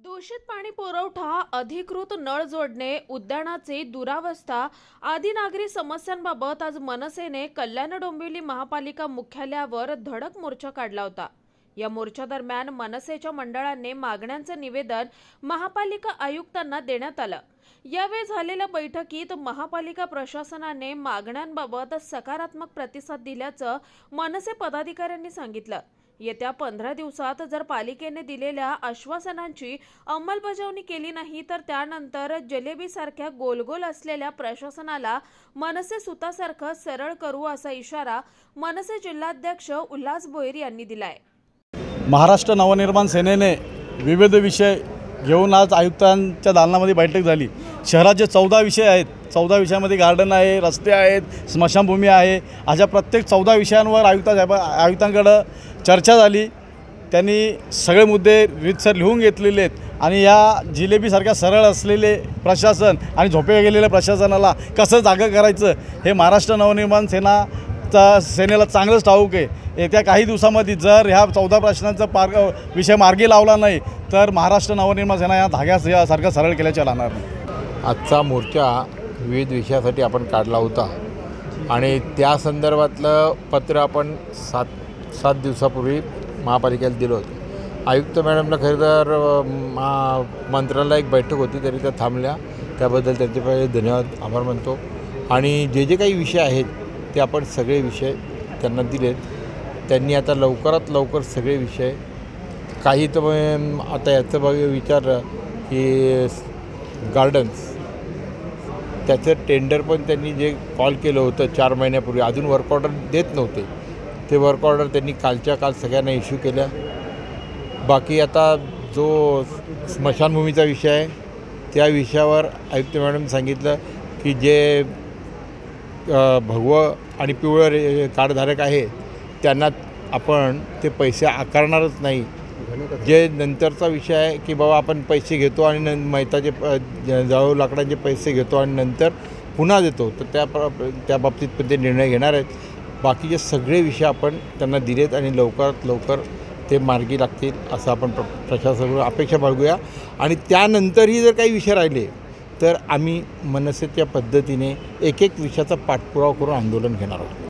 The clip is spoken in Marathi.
दूषित पाणी पुरवठा, अधिकृत नळ जोडणे, उद्यानाची दुरावस्था आदी नागरी समस्यांबाबत आज मनसेने कल्याण डोंबिवली महापालिका मुख्यालयावर धडक मोर्चा काढला होता। या मोर्चादरम्यान मनसेच्या मंडळाने मागण्यांचे निवेदन महापालिका आयुक्तांना देण्यात आलं। यावेळी झालेल्या बैठकीत महापालिका प्रशासनाने मागण्यांबाबत सकारात्मक प्रतिसाद दिल्याचं मनसे पदाधिकाऱ्यांनी सांगितलं। येत्या 15 दिवसात जर पालिकेने दिलेल्या आश्वासनांची अंमलबजावणी केली नाही तर त्यानंतर जलेबीसारख्या गोलगोल असलेल्या प्रशासनाला मनसे सुतासारखं सरळ करू असा इशारा मनसे जिल्हाध्यक्ष उल्हास भोईर यांनी दिलाय। महाराष्ट्र नवनिर्माण सेनेने विविध विषय घेऊन आज आयुक्तांच्या दालनामध्ये बैठक झाली। शहराचे 14 विषय आहेत। 14 विषयामध्ये गार्डन आहे, रस्ते आहेत, स्मशानभूमी आहे। अशा प्रत्येक 14 विषयांवर आयुक्तांकडे चर्चा झाली। त्यांनी सगळे मुद्दे रीतसर लिहून घेतलेले आहेत आणि या जिलेबीसारख्या सरळ असलेले प्रशासन आणि झोपे गेलेल्या प्रशासनाला कसं जागा करायचं हे महाराष्ट्र नवनिर्माण सेनेला चांगलंच ठाऊक आहे। येत्या काही दिवसांमध्ये जर ह्या 14 प्रश्नांचा विषय मार्गी लावला नाही तर महाराष्ट्र नवनिर्माण सेना या धाग्यासारखं सरळ केल्याचे राहणार नाही। आजचा मोर्चा विविध विषयासाठी आपण काढला होता आणि त्या संदर्भातलं पत्र आपण सात दिवसापूर्वी महापालिकेला दिलं होतं। आयुक्त मॅडमला खरं तर मंत्र्याला एक बैठक होती तरी त्या थांबल्या, त्याबद्दल त्यांचे पहिले धन्यवाद आभार मानतो। आणि जे काही विषय आहेत ते आपण सगळे विषय त्यांना दिलेत। त्यांनी आता लवकरात लवकर सगळे विषय काही तर आता याचं विचारलं की गार्डन्स त्याचं टेंडर पण त्यांनी जे कॉल केलं होतं 4 महिन्यापूर्वी अजून वर्क ऑर्डर देत नव्हते, ते वर्क ऑर्डर त्यांनी कालच्या काल सगळ्यांना इश्यू केल्या। बाकी आता जो स्मशानभूमीचा विषय आहे त्या विषयावर आयुक्त मॅडम सांगितलं की जे भगवं आणि पिवळं कार्डधारक आहे त्यांना आपण ते पैसे आकारणारच नाही। जे नंतरचा विषय आहे की बाबा आपण पैसे घेतो आणि मैताचे जळू लाकडांचे पैसे घेतो आणि नंतर पुन्हा देतो, तर त्या बाबतीत पण ते निर्णय घेणार आहेत। बाकीचे सगळे विषय आपण त्यांना दिलेत आणि लवकरात लवकर ते मार्गी लागतील असं आपण प्रशासनाकडून अपेक्षा बाळगूया। आणि त्यानंतरही जर काही विषय राहिले तर आम्ही मनसेच्या पद्धतीने एक विषयाचा पाठपुरावा करून आंदोलन घेणार आहोत।